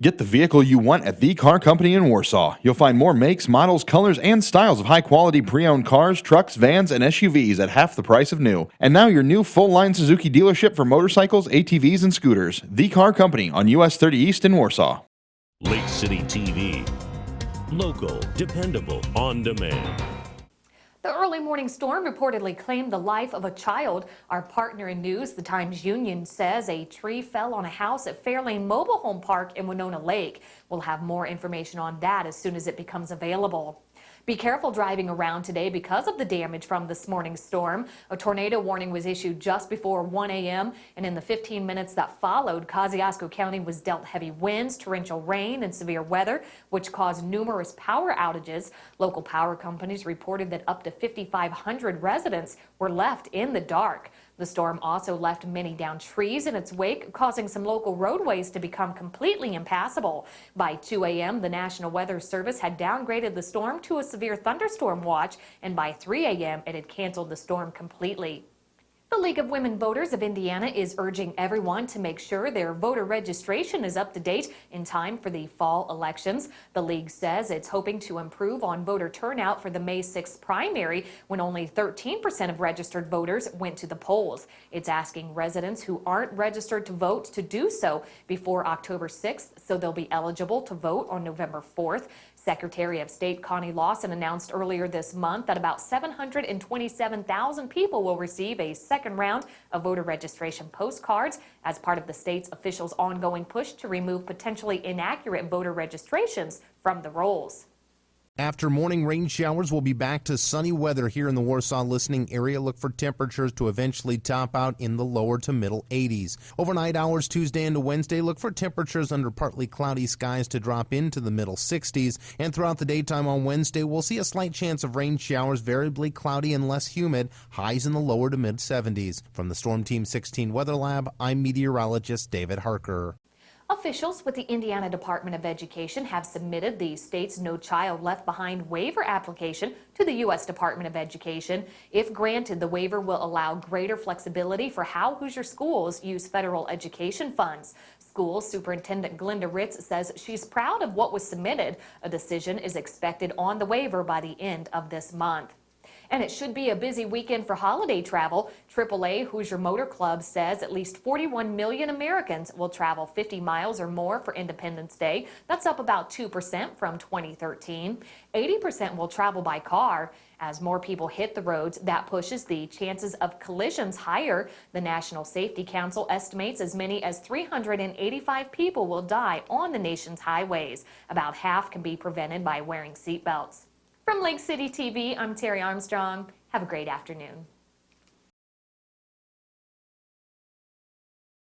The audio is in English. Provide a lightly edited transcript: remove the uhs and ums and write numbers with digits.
Get the vehicle you want at The Car Company in Warsaw. You'll find more makes, models, colors, and styles of high-quality pre-owned cars, trucks, vans, and SUVs at half the price of new. And now your new full-line Suzuki dealership for motorcycles, ATVs, and scooters. The Car Company on US 30 East in Warsaw. Lake City TV. Local, dependable, on demand. The early morning storm reportedly claimed the life of a child. Our partner in news, the Times-Union, says a tree fell on a house at Fairlane Mobile Home Park in Winona Lake. We'll have more information on that as soon as it becomes available. Be careful driving around today because of the damage from this morning's storm. A tornado warning was issued just before 1 a.m. and in the 15 minutes that followed, Kosciuszko County was dealt heavy winds, torrential rain, and severe weather, which caused numerous power outages. Local power companies reported that up to 5,500 residents were left in the dark. The storm also left many down trees in its wake, causing some local roadways to become completely impassable. By 2 a.m., the National Weather Service had downgraded the storm to a severe thunderstorm watch, and by 3 a.m., it had canceled the storm completely. The League of Women Voters of Indiana is urging everyone to make sure their voter registration is up to date in time for the fall elections. The League says it's hoping to improve on voter turnout for the May 6th primary when only 13% of registered voters went to the polls. It's asking residents who aren't registered to vote to do so before October 6th so they'll be eligible to vote on November 4th. Secretary of State Connie Lawson announced earlier this month that about 727,000 people will receive a second round of voter registration postcards as part of the state's officials' ongoing push to remove potentially inaccurate voter registrations from the rolls. After morning rain showers, we'll be back to sunny weather here in the Warsaw listening area. Look for temperatures to eventually top out in the lower to middle 80s. Overnight hours Tuesday into Wednesday, look for temperatures under partly cloudy skies to drop into the middle 60s. And throughout the daytime on Wednesday, we'll see a slight chance of rain showers, variably cloudy and less humid, highs in the lower to mid 70s. From the Storm Team 16 Weather Lab, I'm meteorologist David Harker. Officials with the Indiana Department of Education have submitted the state's No Child Left Behind waiver application to the U.S. Department of Education. If granted, the waiver will allow greater flexibility for how Hoosier schools use federal education funds. School Superintendent Glenda Ritz says she's proud of what was submitted. A decision is expected on the waiver by the end of this month. And it should be a busy weekend for holiday travel. AAA Hoosier Motor Club says at least 41 million Americans will travel 50 miles or more for Independence Day. That's up about 2% from 2013. 80% will travel by car. As more people hit the roads, that pushes the chances of collisions higher. The National Safety Council estimates as many as 385 people will die on the nation's highways. About half can be prevented by wearing seatbelts. From Lake City TV, I'm Terry Armstrong. Have a great afternoon.